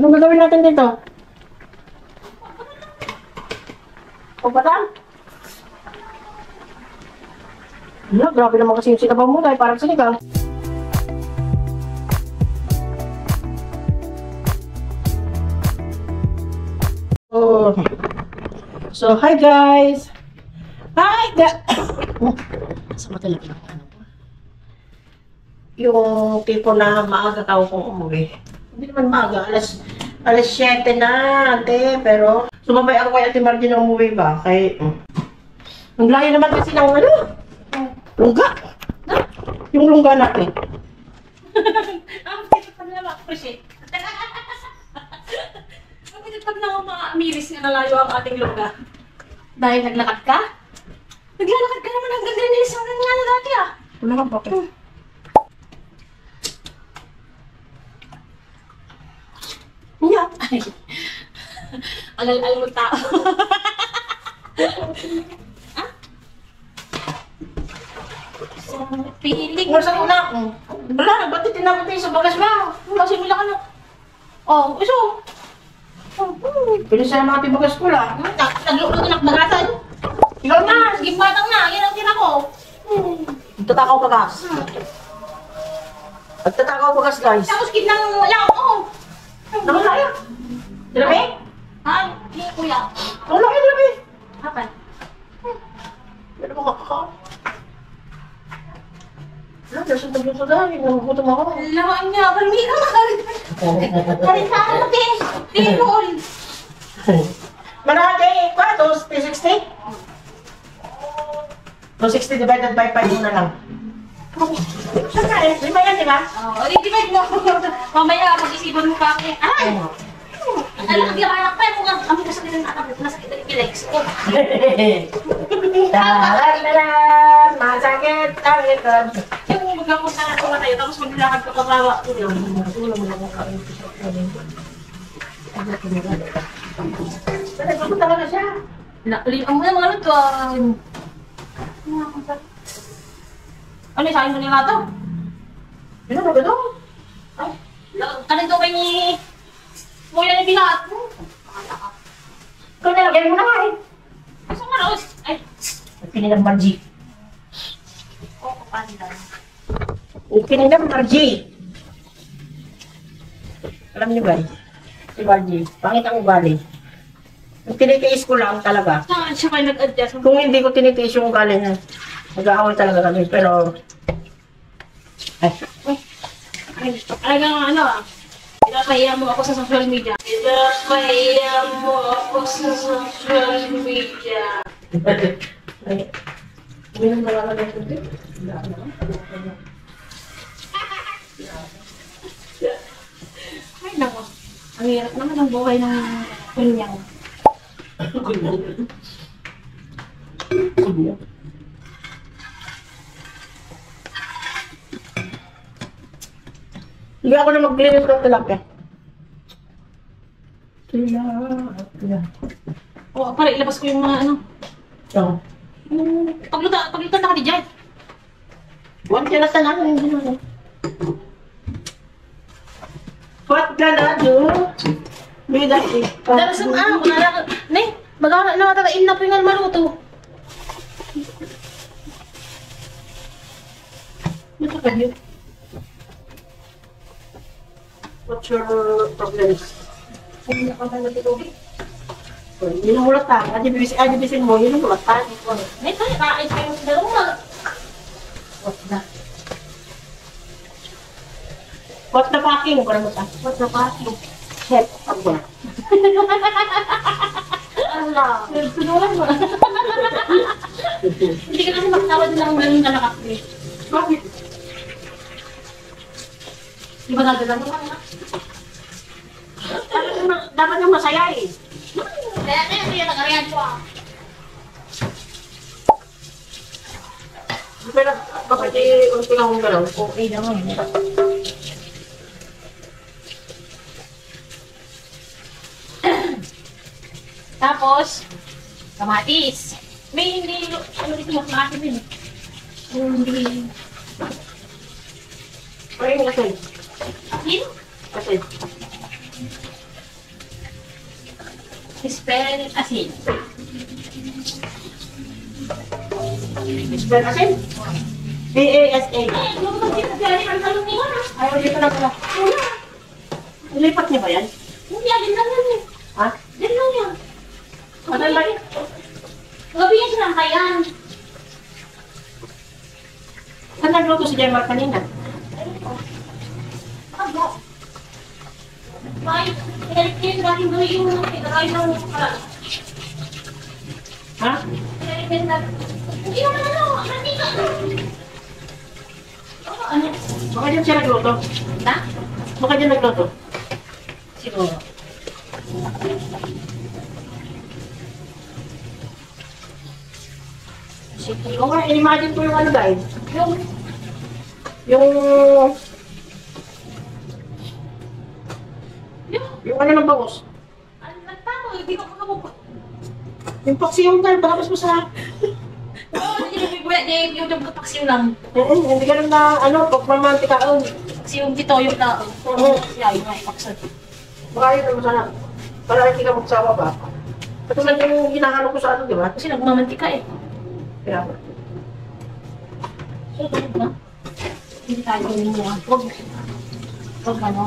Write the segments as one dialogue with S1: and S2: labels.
S1: Anong gagawin natin dito? Pagpatan? Wala, grabe naman kasi yung sinabaw mo dahil parang sinigang. So, hi guys! Hi guys! Sama talaga ng ano ko. Yung tipo na maaga ka kung umuwi. Hindi naman maaga, alas 7 na, ate. Pero, sumabay ako kay Ate Margie na umuwi ba? Kay, ang layo naman kasi ng ano? Lungga. Yung lungga natin.
S2: Ang pito pa naman ako siya. Ang pito pa naman mga amiris nga nalayo ang ating lugar. Dahil naglakad ka? Naglalakad ka naman hanggang Greenhills hanggang nga na dati ah.
S1: Wala kang bakit.
S2: Yeah. Alal-al mo tao. Ah? So, piling.
S1: Kung sa una, wala na, ba't tinapot kayo sa bagas ba?
S2: Kasi mula ka na. Oh, iso.
S1: Pwede sa mga tibagas ko lang.
S2: Nagluto na bagasan.
S1: Ikaw na!
S2: Sige, batang na. Yan ang tira ko.
S1: Magtatakaw bagas. Magtatakaw bagas, guys.
S2: Tapos kitnang wala. Oh.
S1: Nakalaya. Dalabi?
S2: Ay, hindi kuya.
S1: Nakalaya, dalabi.
S2: Hapan.
S1: Pero makakakaw. Wala, nasa tagluto dahil. Nagugutom ako.
S2: Lamaan niya. Palmira ka. Karintahan mo, te. Tinol.
S1: Malaki, kwatos, 360? 260 divided by 5 muna lang. Siyempre, 5 yan, di ba?
S2: Oh, di-divide mo. Mamaya, mag-isipan mo pa ako. Ay! Alam ko, di ako anak pa. Kami kasakit ng anak ko. Nasakit ang pilex.
S1: Taran-taran, masakit ang iton.
S2: Yung magkapunta na ako tayo, tapos maglakad ka kabawa.
S1: Wala mo lang kain. Pero talaga siya.
S2: Ang mga ano to, ano yung sakin mo nila to?
S1: Ano ba ito?
S2: Ay, kanito kay ni Kuya ni Binat.
S1: Ikaw nilagay mo na nga eh.
S2: Gusto nga raos. Ay,
S1: Pininang Margie.
S2: oo, paano lang.
S1: Pininang Margie. Alam niyo guys, si Margie, pangit ang ugali. Yung tinitiis ko lang talaga.
S2: Saan siya kayo nag-adjust?
S1: Kung hindi ko tinitiis yung ugali niya, nag-aaway talaga kami. Pero,
S2: Talagang ano ah. Pinapahiya mo ako sa social media. Pinapahiya mo ako sa social media.
S1: Minum na lang ako dito.
S2: Ay nako. Ang hirap naman ang buhay ng kunyang.
S1: Hindi ako na maglinis ng tilapia. Tilapia.
S2: O, para ilabas ko yung mga ano.
S1: So,
S2: Pagluto na ka di dyan.
S1: one kinatan ako yung ginawa. What gonna do? With that
S2: Dalas ang ano, kung nalaka. Nay, magkakaroon na matalain na po yung maluto.
S1: What's up with you? What's your problem?
S2: Hindi na pa tayo matutubig.
S1: Yun ang ulatan. Adibisin mo, yun ang ulatan.
S2: Nay, tayo, kain kayo sa dalawa.
S1: What's that? What's the packing? Parang mo ta.
S2: What's the packing?
S1: Chef, pagwa.
S2: Allah. Sinulan mo. Hindi ka kasi magtawad ng ganun na nakakli.
S1: Bakit?
S2: Di ba nagdala mo ka na?
S1: Dapat yung masaya eh.
S2: Kaya nag-ariyan ko ah.
S1: Pero bakit eh, unti lang akong galaw? Okay naman.
S2: Tapos, kamatis. May hindi, ano dito mas maasin din. Hindi.
S1: Ay, yung asin.
S2: Asin?
S1: Asin.
S2: Spell asin.
S1: Spell asin? P-A-S-A.
S2: Yung mag-sinagali ang talong niya.
S1: Ayaw dito na pala.
S2: Wala.
S1: Nilipat niya ba yan?
S2: Hindi, alin lang yan eh.
S1: Ha?
S2: Yan lang yan.
S1: Ano ba yan?
S2: Gabi yan sinangkayan.
S1: Saan nagluto si Jemar kanina?
S2: Aba. Bakit? Pinalik niya yung gawin yung pinakain ng kalan.
S1: Ha?
S2: Pinalik niya yung hindi naman ano, mantika. Ano?
S1: Baka dyan siya nagluto.
S2: Na?
S1: Baka dyan nagluto.
S2: Siguro.
S1: Sige. Oo nga, in-imagine ko yung ano guys.
S2: Yung
S1: Yung...
S2: yung
S1: Yung ano ng bangus.
S2: ano nagtamo, hindi ko makamukha.
S1: Yung paksiyong tayo, baka mas masarap.
S2: Oo, hindi na may buwan. Hindi yung kapaksiw lang.
S1: Hindi ganun na, ano, pagmamantikaon.
S2: Paksiw yung titoyo na. Oo. Siya, yung mga ipaksan.
S1: Baka yun ang masarap. Para hindi ka magsawa ba? Katulad yung hinahalo ko sa ano, di ba?
S2: Kasi nagmamantika eh.
S1: Kaya,
S2: So, tulad na. Hindi tayo gawin mo. Huwag ano.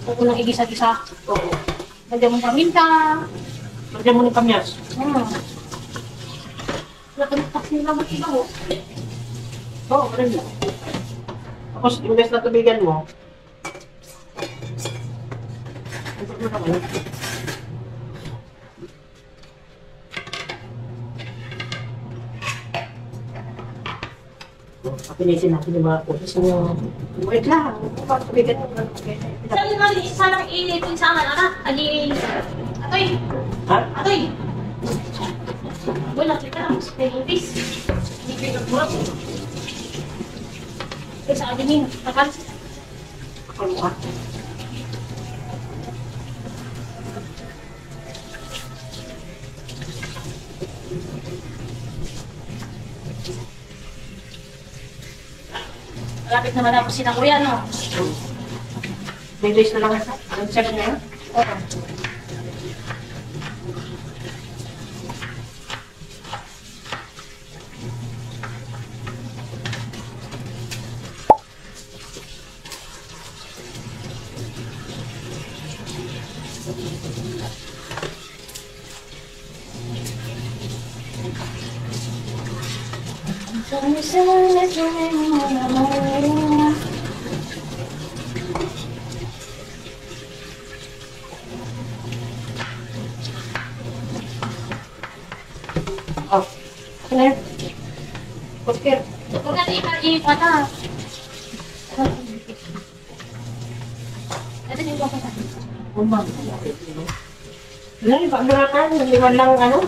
S2: Huwag mo lang igisa-gisa.
S1: oo.
S2: Lagyan mo paminta.
S1: Lagyan mo ng kamyas.
S2: Paksiw lang mag-iba mo.
S1: Oo, rin lang. Tapos, imbes na tubigan mo, ito mo naman. Kapinisin natin yung mga pulis mo. Wait lang. Bakit tubigan mo?
S2: Sabi nga, isa lang ilitin sa akin, anak. Atoy.
S1: Ha?
S2: Atoy. Wala, kita lang. Spellis. Hindi ko yung buwan. Kaya sa akin yun. Nakalis.
S1: Ano ka?
S2: Malapit naman ako si Kuya, no?
S1: May days na lang. Nag-check na yun?
S2: Oo.
S1: Oh. Ano yun? Oscar.
S2: Huwag natin ipa na. Ito yung ipa na.
S1: Umang. Wala, iba ang naratan. Naliwan lang ano.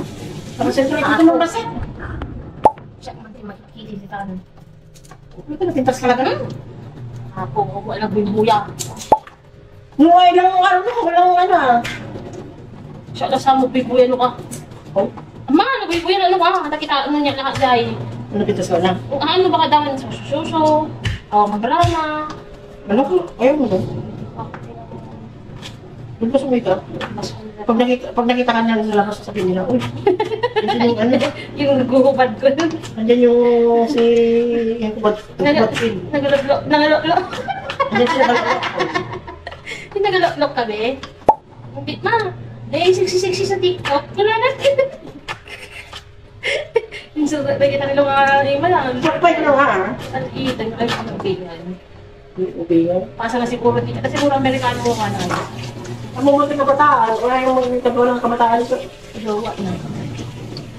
S1: Tapos ito ng basit.
S2: Siya, magkikili si Tanon.
S1: Ito napintas ka lang.
S2: Ako, walang bibuya.
S1: Muay lang ano, walang ano ah.
S2: Siya, alas mo bibuya, ano ka?
S1: Oh,
S2: Ama, ano bibuya, ano ka? Nakita ano niya lahat dahil.
S1: napintas ka lang.
S2: Kung ano baka daman sa suso, o mabrana.
S1: Ano ko? Ayaw mo doon. Doon ka sumita. Pag nakita ka niya sa labas, sasabihin nila, uy, nandiyan yung ano,
S2: Yung naguhubad ko.
S1: nandiyan yung si, yung kubad-pin.
S2: Nagalok.
S1: Nandiyan sila balak.
S2: Yung nagalok kami. Hindi, ma. Eh, sexy sa TikTok. Wala na. Yung sugat na kita nila mga imalan.
S1: Sakpay ko na nga ah.
S2: Ang itan ko lang ang bigan.
S1: Yung ubigan.
S2: Pasa na siguro, siguro Amerikano ko ka na.
S1: Ang mga kabataan, wala yung mga ng kabataan ito.
S2: Jowa na.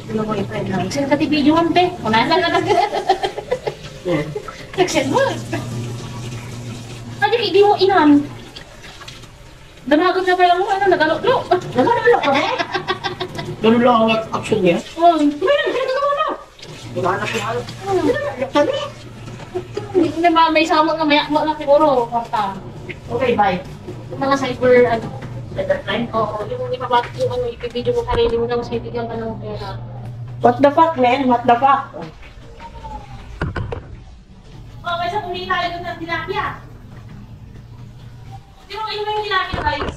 S2: Ano ko i-friend lang. Sino ka ti-videoan, be? Unahan na lang.
S1: Yeah.
S2: Nag-send mo. Hindi, hindi mo inan. Damagod na pala mo, ano, nagalok-lok.
S1: Nagalala ka ba? Ganun lang ang action niya.
S2: Oh, may nagkakagawa na.
S1: Wala na po ano. Nagalala ka ba?
S2: Hindi na may sama nga, maya mo na siguro. Kwarta.
S1: Okay, bye.
S2: Yung mga cyber, ano,
S1: Cybercrime?
S2: oo, yung ipabat yung ano, ipibideo mo sarili mo na mas bibigyan ka ng pera.
S1: What the fuck, man? What the fuck?
S2: Okay, sa tumingin tayo doon ng tilapia. Di ba kayo yung tilapia, guys?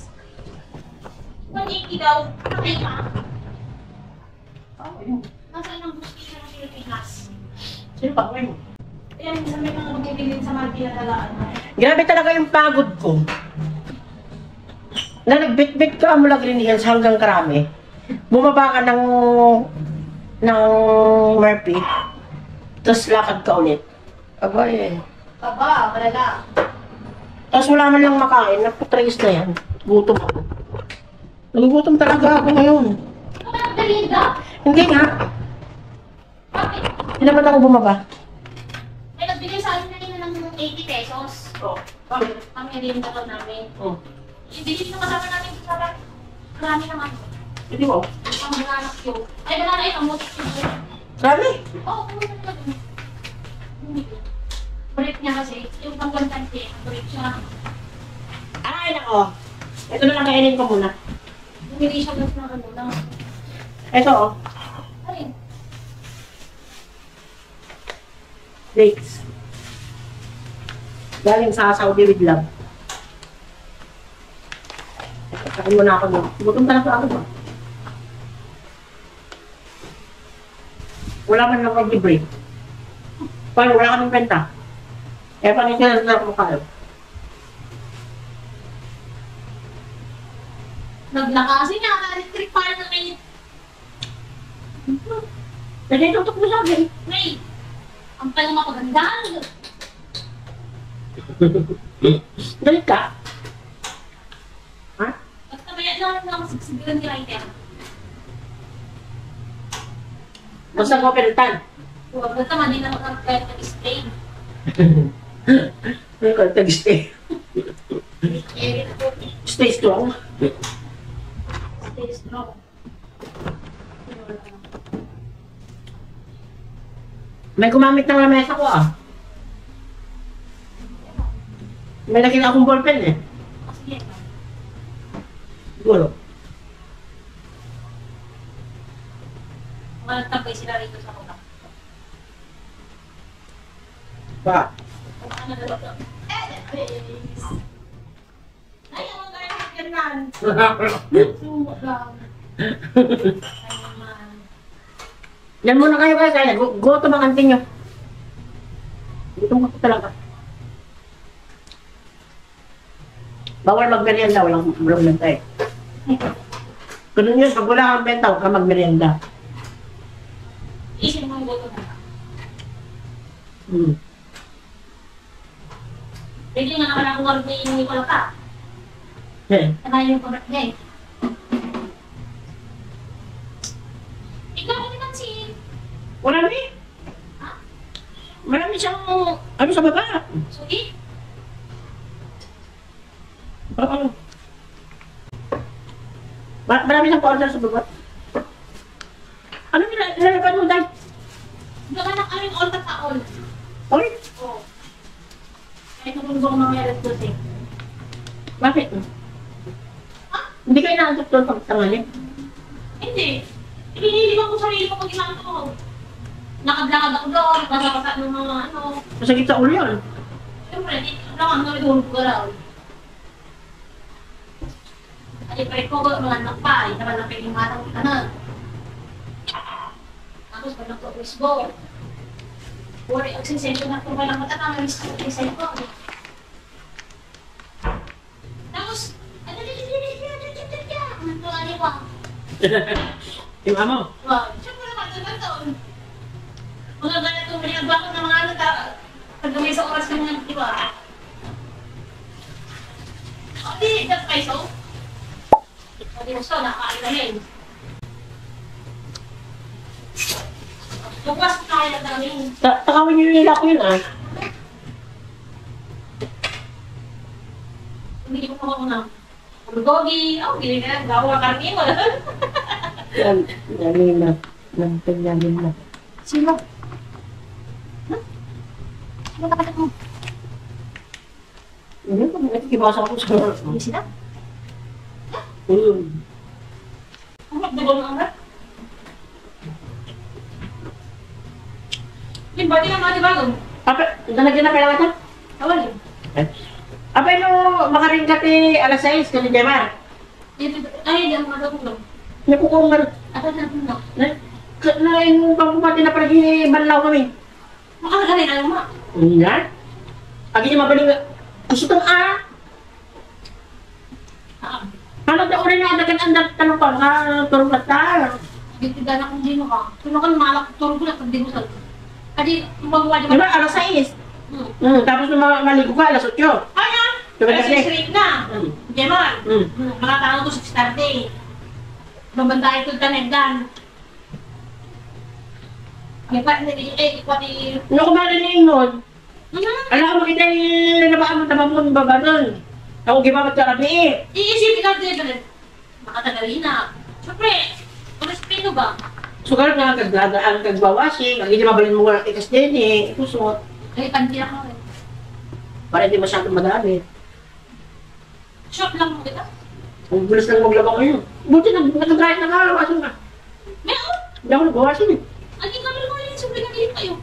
S2: 180. daw. Nakay pa.
S1: Oh, yun.
S2: Nasaan ang hustisya ng Pilipinas?
S1: Sino ba? Ayun.
S2: Kaya minsan may mga magbibilin sa mga pinadalaan mo.
S1: Grabe talaga yung pagod ko. Na nagbit-bit ka mula Green Hills hanggang Karami. Bumaba ka ng Murphy. Tapos lakad ka ulit. Aba eh.
S2: Aba, talaga.
S1: Tapos wala man lang makain. Naputrace na yan. Gutom ako. Nagugutom talaga ako ngayon.
S2: Ano ba ang merienda?
S1: Hindi nga.
S2: Bakit?
S1: Hindi naman ako bumaba.
S2: May nagbigay sa amin na ng 80 pesos.
S1: Oo. Bakit?
S2: Ang merienda ko namin.
S1: Oo.
S2: Ibigay nyo kasama namin sa marami naman.
S1: Hindi mo.
S2: Ang banana cute. Ay, banana yun, ang motik yun.
S1: Sabi?
S2: Oo, pumunta na dun. Break niya kasi, yung pangkantante, break siya.
S1: Ay, nako. Ito na lang kainin ko muna.
S2: Bumili siya ng ano na.
S1: Ito oh.
S2: Ay,
S1: Dates. Galing sa Saudi with love. Kain muna ako doon. Gutom talaga ako ba? Wala man lang mag-break. Paano wala kaming benta? Eh, paano ka na ako kayo?
S2: naglakasi niya, electric fan na may,
S1: Nagitutok mo sa akin.
S2: may, ang palang mapaganda.
S1: Galit ka? Ha?
S2: Basta may alam na masigsigilan ni Raiter.
S1: Basta ko pinuntan.
S2: Huwag na naman, di na makakaya ng spray.
S1: Ano ka, tag-stay. Stay strong.
S2: Stay strong.
S1: May gumamit ng lamesa ko ah. May nakita akong ballpen eh.
S2: Sige.
S1: Siguro.
S2: Mga nagtambay sila rito sa kuna.
S1: Ba?
S2: Kung ano na dito. Ay, ang gaya ng ganyan. Suwa lang. Ay naman.
S1: Yan muna kayo guys. Kaya gutom ang anting nyo. Gutom ako talaga. Bawal magmerienda. Walang benta eh. Ganun yun. Pag wala kang benta, huwag ka magmerienda.
S2: Isin mo yung boto na.
S1: Hmm.
S2: Pwede nga naman ako marunong yung wala ka.
S1: Eh.
S2: Saka yung pabat niya eh. Ikaw ko naman si...
S1: Marami.
S2: Ha?
S1: Marami siyang ano sa baba.
S2: Sugi?
S1: Oo. Marami siyang pa-order sa baba. Ano nilalaban mo dahil?
S2: Baka na kaming all na taon.
S1: Oy,
S2: Oo. Kahit nung ko mamaya alas 12.
S1: bakit?
S2: Ha?
S1: Hindi kayo naantok doon pag tangali?
S2: Hindi. Piniliwan ko sarili ko pag ginagawa ko. Lakad-lakad ako doon, basa-basa ng mga ano.
S1: Masakit sa ulo yun.
S2: Siyempre, dito lang ang nalulog ko raw. At ipay ko, mga anak pa, hindi naman lang pwedeng matang ka na. Tapos pag nagpo-wisbo, puri ang sensation na kung walang matatang na wisbo ang cellphone. Tapos, ano tuwali pa.
S1: Yung amo.
S2: Wow, siyempre naman, doon. Mga ganito, may nagbago ng mga ano, paggamay sa oras ng mga, di ba? O, di, that's my soul. O, di, gusto, nakakain na rin. Bukas ko kaya na rin.
S1: Takawin niyo nila ko yun ah.
S2: Hindi ko pa na. Bulgogi, hindi na, gawa karni mo.
S1: Yan, yan na. Nagpagyamin na.
S2: Sino? Sino kapatid mo?
S1: Hindi ko, nakikibasa ako sa...
S2: Hindi sila? Ang magdagol ng amrat? Yung bati ng mga dibagon.
S1: Apa, nalagyan na kailangan ito?
S2: Awal yun.
S1: Apa, no, makaringkat eh, alas 6, kasi di ba?
S2: Ay, hindi ako matutulog.
S1: Nakukong nga.
S2: Ako na tulog.
S1: Yung pangpapati na pala banlaw kami.
S2: Makakagaling, alam mo.
S1: Nga? Agi niya mabaling gusto kang Ano daw rin na dagan-andar tanong ka nga turong kata.
S2: Bigtigan akong dino ka. Tulog ka malak, turog na pag di mo sal. Kasi, magawa di
S1: Diba, alas 6. Tapos nung maligo ka, alas 8.
S2: Ay, ah!
S1: Diba
S2: Kasi
S1: kasi?
S2: straight na. Gemon. Mga tao ko sa starting. Babanda ito tanegdan. May pa, pati...
S1: Ano ko ba rin nun? Alam ko kita yung nabaan mo tamang baba nun. Ako gimamat ka kami eh.
S2: Iisipin ka din rin. Makatagali na. Siyempre, respeto ba?
S1: Sugar nga, ang kagbawasing, ang hindi mabalin mo nga ikas din eh. Kusot.
S2: Kaya kanti ako eh.
S1: Para hindi masyadong madami.
S2: Shop lang mo kita.
S1: Ang bilis lang maglabang ngayon. Buti nag-drive na nga, wasan ka.
S2: Meron!
S1: Hindi ako nagbawasin eh.
S2: Hindi kami naman yung sabi na kayo.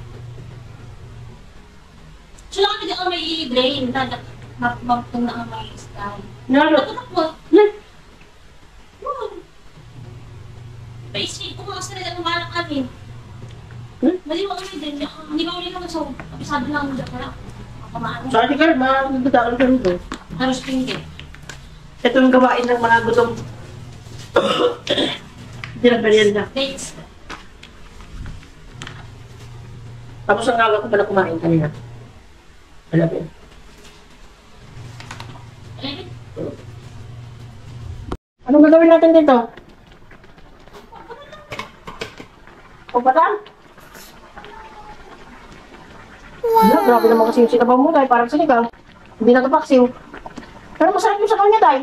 S2: So lang hindi ako may i-drain. Magpung na ang may style.
S1: Nalo.
S2: Natakot. Basic, kung mas talaga lumalak kami. Mali mo kami din. Hindi ka ulit naman so, sabi lang mo dyan pala. Kamaan.
S1: Sa ating ka, magdadaan ka rito.
S2: Halos pinggit.
S1: Ito yung gawain ng mga gutong. Hindi na merienda.
S2: Dates.
S1: Tapos ang aga ko pala kumain kanina. Alam mo yun. Anong gagawin natin dito? Pagpatan? Wow! Grabe naman kasi yung sinabaw mo tayo, parang sinigang. Hindi na kapaksiw. Pero masarap yung sabaw niya tayo.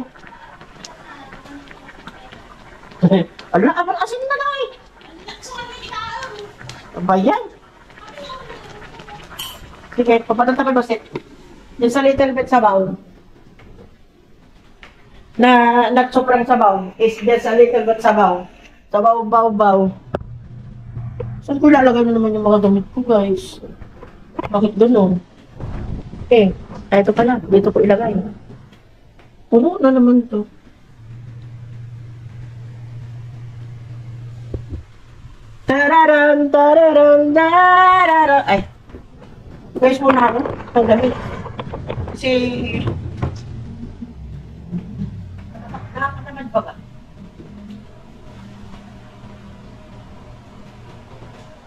S1: Ala, abang asin na tayo. Abayan. Sige, papatan tayo basit. Yung sa little bit sabaw. Na sobrang sabaw is just a little bit sabaw. Sabaw, baw, baw. Saan ko ilalagay na naman yung mga damit ko, guys? Bakit gano'n? Ito pala. Dito ko ilagay. Puno na naman to. Tararam, tararam, tararam. Ay. Guys, muna ako. Ang damit. Kasi... nakakataman pa ba?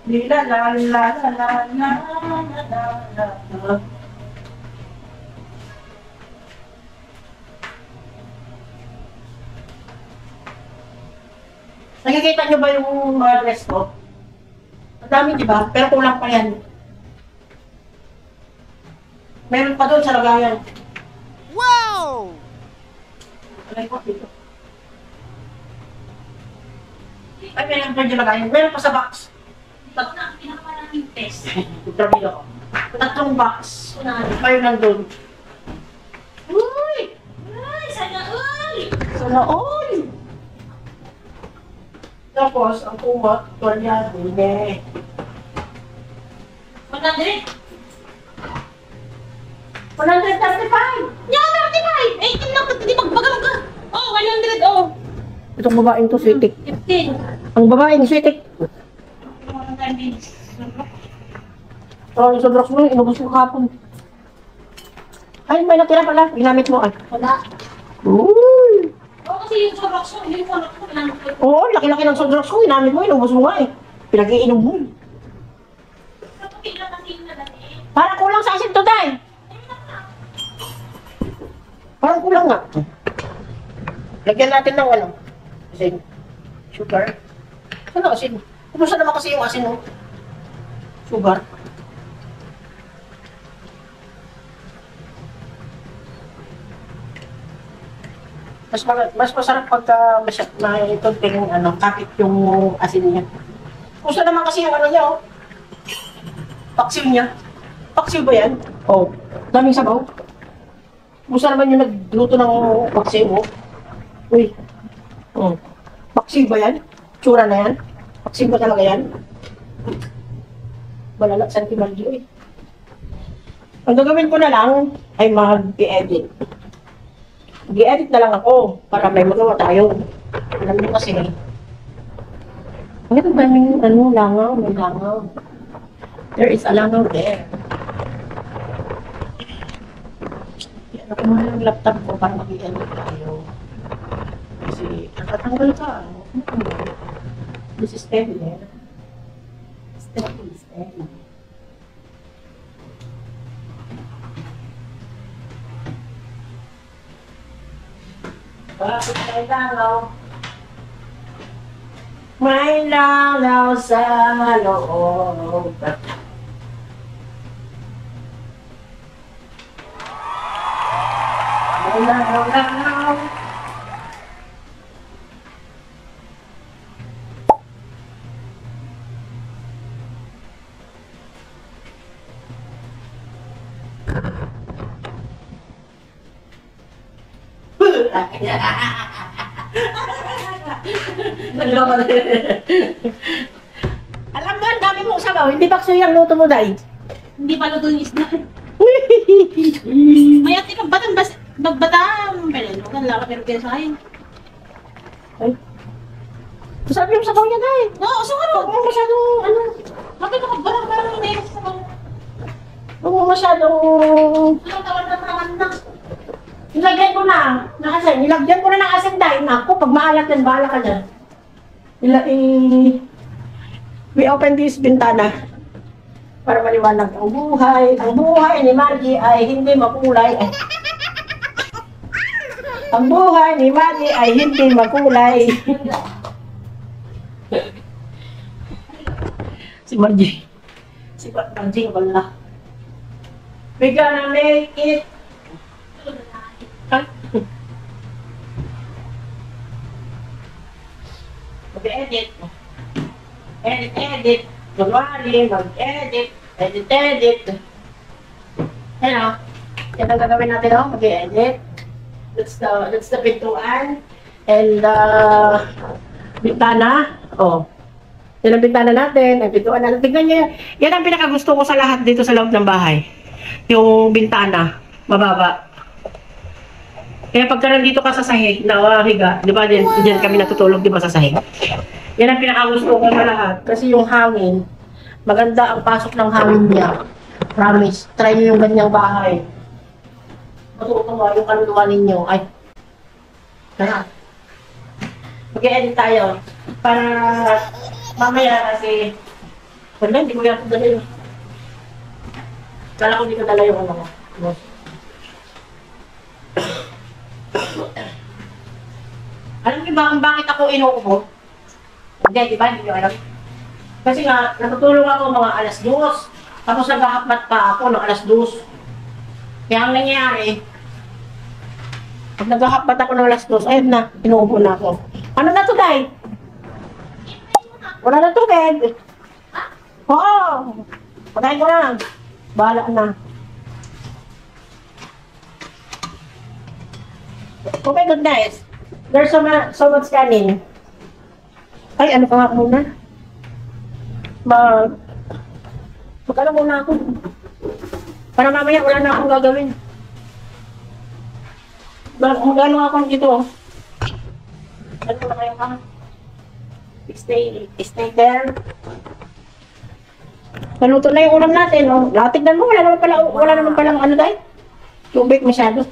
S1: La la la la la la la la. Nakikita niyo ba yung mga dress ko? Ang dami, di ba? Pero kulang pa yan. Meron pa doon sa lagayan.
S3: Wow!
S1: Alay ko dito. Ay, meron pa dyan lagayan. Meron pa sa box.
S2: Ito na ang pinakamaraming test.
S1: Grabe ako. 3 box. Kayo nandun. Uy!
S2: Ay, sana all!
S1: Sana all! Tapos, ang kumot, tuwalya, hindi.
S2: 100?
S1: 135!
S2: Yeah, 35! 18 lang, hindi magbagang ka. Oh, 100, oh.
S1: Itong babaeng to, sweetik.
S2: 15.
S1: Ang babaeng sweetik. Yung sobrang mo, inubos mo kapon. Ay, may natira pala. Ginamit mo, ay.
S2: Wala.
S1: Uy!
S2: Oo, kasi yung sobrang so, hindi ko alam kung ilan ko.
S1: Oo, laki-laki ng sobrang ko. Ginamit mo, inubos mo nga eh. Pinag-iinom mo.
S2: Kapag ilan ang tingin na dati.
S1: Parang kulang sa asin to, tay. Parang kulang nga. Lagyan natin ng ano. Asin. Sugar. Ano asin? Kumusta naman kasi yung asin, no? Sugar. Mas masarap pagka ito ano, kapit yung asin niya. Kumusta naman kasi yung ano niya, oh. Paksiw niya. Paksiw ba yan? Oh, daming sabaw. Kumusta naman yung nagluto ng paksiw, oh. Uy. Oh. Paksiw ba yan? Tsura na yan? Paksiw ba talaga yan? Malala, sentimalyo eh. Ang gagawin ko na lang ay mag-edit. Mag-i-edit na lang ako para may magawa tayo. Alam mo kasi, ang daming langaw, may langaw. There is a langaw there. Yan ako muna yung laptop ko para mag-i-edit tayo. Kasi nakatanggal ka. This is steady, eh. Steady, steady. Bakit may langaw? May langaw sa loob. May langaw. Alam mo, ang dami mong sabaw. Hindi ba kasi yung luto mo, Day?
S2: Hindi pa luto yung isda. May ati ka batang bagbatam. Pero ano, laka pero kaya sa akin.
S1: Ay. Sabi yung sabaw niya, Day.
S2: Oo, so ano?
S1: Huwag mo masyadong,
S2: Bakit ako barang na yun sa mga...
S1: huwag mo masyadong,
S2: Tawad na.
S1: nilagyan ko na, nilagyan ko na ng asin, Day. Naku, pag maalat yan, bahala ka dyan. We open this bintana para maliwanag ang buhay. Ang buhay ni Margie ay hindi makulay. Ang buhay ni Margie ay hindi makulay. Si Margie. Si Margie, wala. We gonna make it. Mag-edit. Edit. Mag-wari, mag-edit. Edit. Ano? Yan ang gagawin natin, no? Mag-edit. That's the pintuan. And, bintana. Oh. Yan ang bintana natin. Ang pintuan natin. Tignan nyo yan. Yan ang pinakagusto ko sa lahat dito sa loob ng bahay. Yung bintana. Mababa. Kaya pagka nandito ka sa sahig, higa, di ba, diyan kami natutulog, di ba, sa sahig. Yan ang pinakagusto ko sa lahat. Kasi yung hangin, maganda ang pasok ng hangin niya. Promise, try nyo yung ganyang bahay. Matutuwa yung kaluluwa ninyo. Ay, kaya, mag-e-edit tayo. Para mamaya kasi, wala, hindi ko yan dala yun. Kala ko hindi ko dala yung ano. Alam niyo ba kung bakit ako inuubo? Hindi, di ba? Hindi niyo alam. Kasi nga, natutulog ako mga alas 2. Tapos naghahakbat pa ako ng alas 2. Kaya ang nangyayari, pag naghahakbat ako ng alas 2, ayun na, inuubo na ako. Ano na to, Day? Wala na tubig. Oo. Pagkain ko na. Bahala na. Oh my goodness. There's so much kanin. Ay, ano ka nga muna? Mag-ano muna ako. Para mamaya wala na akong gagawin. Mag-ano ako dito. Ano na kayo ka? Stay there. Naluto na yung ulam natin. Oh. Tignan mo, wala naman palang ano dahil. Tubig masyado.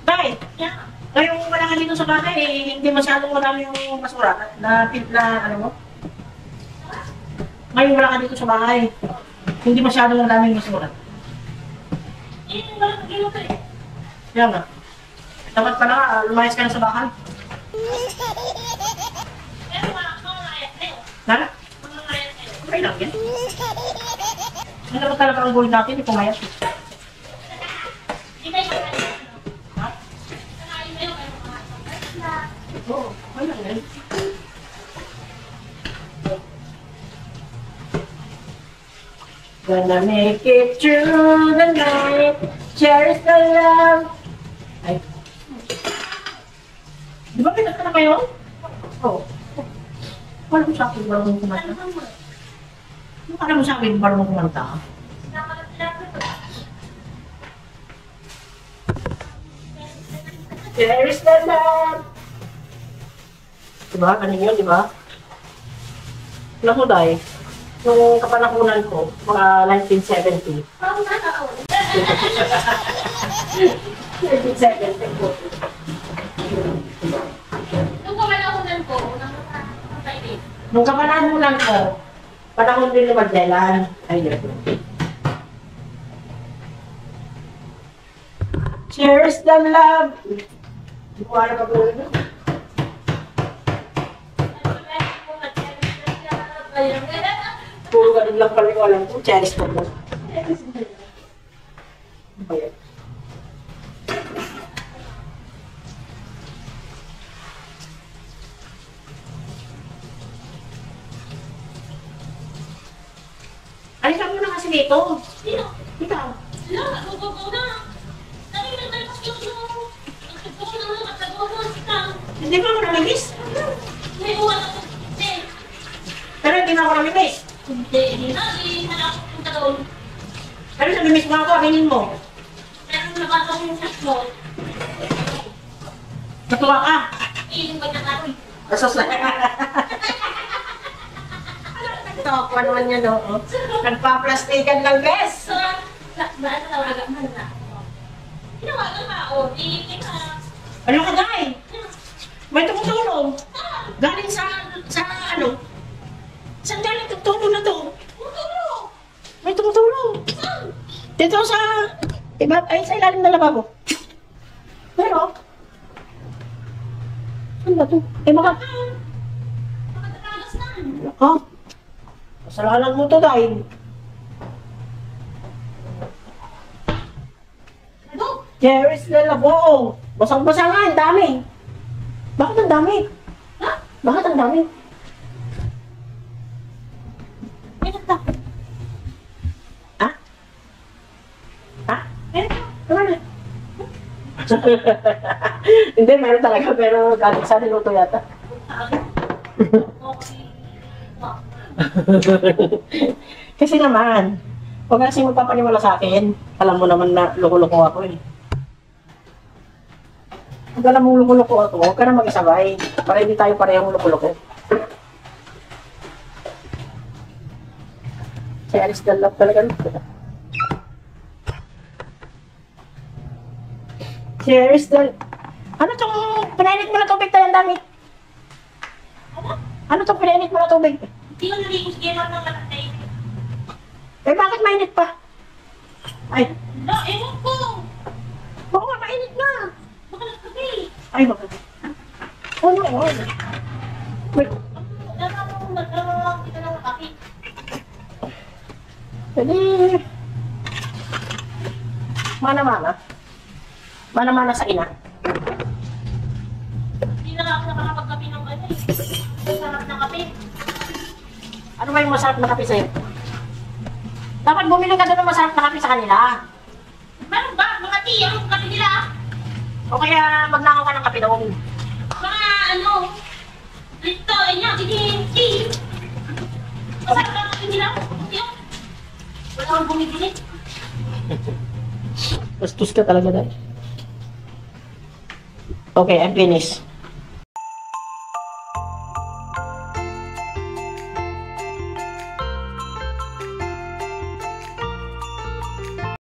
S1: Tay, ngayong wala ka dito sa bahay, hindi masyadong marami yung basura na ano mo? Ngayong wala ka dito sa bahay, hindi masyadong marami yung basura. Wala ka dito eh. Kaya nga. Dapat pala, lumayas ka na sa bahay. Nala? Okay lang yan. Ano ba talaga ang goal natin? Pumayas. Oo, okay lang yan. Gonna make it through the night. Cherish the love. Ay. Di ba pinagka na kayo? Oo. Wala ko sa akin. Wala kong kumata. Ano alam mo sa akin, marunong kumanta? There is the love. Diba? Kanin yun, diba? Alam mo, Day, nung kapanahunan ko, mga 1970. 1970 ko. Nung kapanahunan ko, panahon din ni Magdelan. Ayun. Cheers the love. Buwan na ba ito? Puro ganun lang pala yung alam ko. Cheers the love. Ayan. Alisan mo na kasi dito. Ikaw. Hindi ba ako namimiss? Pero hindi na ako namimiss. Pero namimiss mo ako, aminin mo. Natuwa ka. Asos na. Ito, kung ano man yan, no? Nagpa-plastikan lang, bes. Ano ka, Day? May tumutulong. Galing sa ano? Saan galing tumutulong na to? May tumutulong. Dito sa, iba, ay sa ilalim na lababo. Pero, saan ba to? Eh, baka, ha? Kasalanan mo to, Day. There is the labo. Basang-basa nga, ang dami. Bakit ang dami? Ha? Bakit ang dami? Meron ka. Ha? Ha? Meron ka. Naman na. Hindi, meron talaga, pero galing sa niluto yata. Kasi naman, huwag kasi magpapaniwala sa akin. Alam mo naman na loko-loko ako eh. Huwag alam mong loko-loko ako, huwag ka na mag-isabay. Para hindi tayo parehong loko-loko. Si Alice Dalap talaga. Si Alice Dalap. Ano itong pinainit mo na tubig tayo ang dami? Ano itong pinainit mo na tubig?
S2: Hindi ko naligo sa ginawa ng matay.
S1: Eh bakit mainit pa? Ay,
S2: Ewan ko.
S1: oo nga, mainit na.
S2: Baka nagkabi.
S1: Ay, bakit? Oh, no, oh. Wait,
S2: Nagkaroon kita ng kape.
S1: pwede. Mana-mana. Mana-mana sa ina.
S2: Hindi na ako nakakapagkape ng ano eh. Sarap ng kape.
S1: Ano ba yung masarap na kape sa'yo? Dapat bumili ka doon ng masarap na kape sa kanila.
S2: Meron ba? Mga tea, ang kape nila.
S1: O kaya magnakaw ka ng kape doon.
S2: Mga ano. Ito, inyo, sige, tea. Masarap ang kape nila. Yun. Wala akong bumibili.
S1: Bastos ka talaga dahil. Okay, I'm finished.